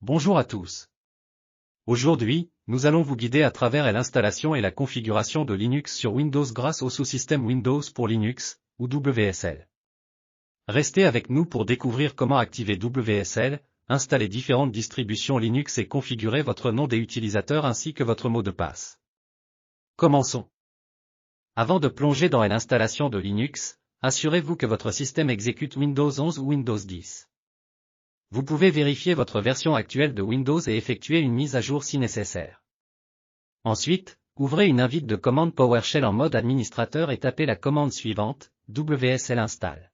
Bonjour à tous. Aujourd'hui, nous allons vous guider à travers l'installation et la configuration de Linux sur Windows grâce au sous-système Windows pour Linux, ou WSL. Restez avec nous pour découvrir comment activer WSL, installer différentes distributions Linux et configurer votre nom des utilisateurs ainsi que votre mot de passe. Commençons. Avant de plonger dans l'installation de Linux, assurez-vous que votre système exécute Windows 11 ou Windows 10. Vous pouvez vérifier votre version actuelle de Windows et effectuer une mise à jour si nécessaire. Ensuite, ouvrez une invite de commande PowerShell en mode administrateur et tapez la commande suivante, WSL install.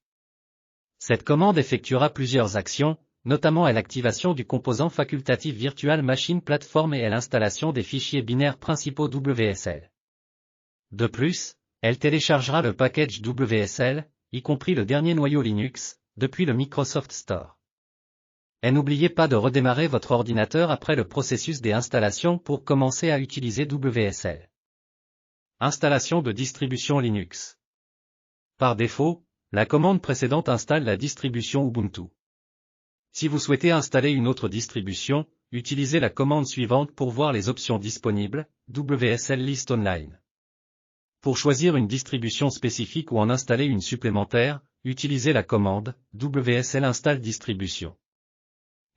Cette commande effectuera plusieurs actions, notamment l'activation du composant facultatif Virtual Machine Platform et l'installation des fichiers binaires principaux WSL. De plus, elle téléchargera le package WSL, y compris le dernier noyau Linux, depuis le Microsoft Store. Et n'oubliez pas de redémarrer votre ordinateur après le processus d'installation pour commencer à utiliser WSL. Installation de distribution Linux. Par défaut, la commande précédente installe la distribution Ubuntu. Si vous souhaitez installer une autre distribution, utilisez la commande suivante pour voir les options disponibles, WSL List Online. Pour choisir une distribution spécifique ou en installer une supplémentaire, utilisez la commande WSL Install Distribution.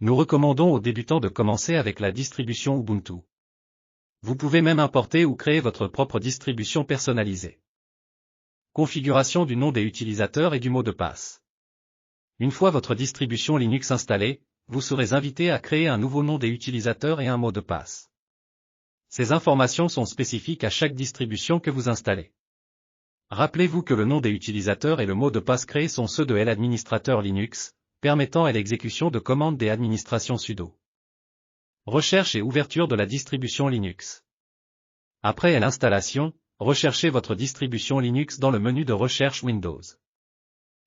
Nous recommandons aux débutants de commencer avec la distribution Ubuntu. Vous pouvez même importer ou créer votre propre distribution personnalisée. Configuration du nom des utilisateurs et du mot de passe. Une fois votre distribution Linux installée, vous serez invité à créer un nouveau nom des utilisateurs et un mot de passe. Ces informations sont spécifiques à chaque distribution que vous installez. Rappelez-vous que le nom des utilisateurs et le mot de passe créés sont ceux de l'administrateur Linux, permettant l'exécution de commandes des administrations sudo. Recherche et ouverture de la distribution Linux. Après l'installation, recherchez votre distribution Linux dans le menu de recherche Windows.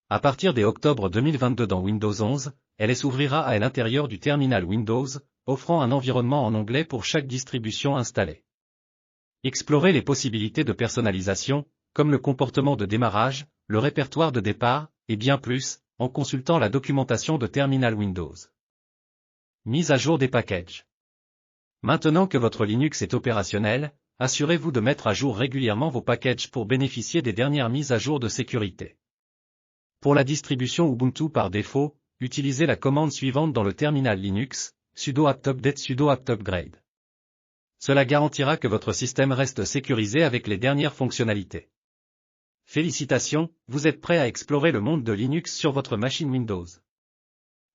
À partir d'octobre 2022 dans Windows 11, elle s'ouvrira à l'intérieur du terminal Windows, offrant un environnement en anglais pour chaque distribution installée. Explorez les possibilités de personnalisation, comme le comportement de démarrage, le répertoire de départ, et bien plus, en consultant la documentation de terminal Windows. Mise à jour des packages. Maintenant que votre Linux est opérationnel, assurez-vous de mettre à jour régulièrement vos packages pour bénéficier des dernières mises à jour de sécurité. Pour la distribution Ubuntu par défaut, utilisez la commande suivante dans le terminal Linux, sudo apt update sudo apt upgrade. Cela garantira que votre système reste sécurisé avec les dernières fonctionnalités. Félicitations, vous êtes prêt à explorer le monde de Linux sur votre machine Windows.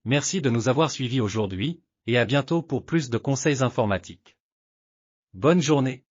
Merci de nous avoir suivis aujourd'hui, et à bientôt pour plus de conseils informatiques. Bonne journée.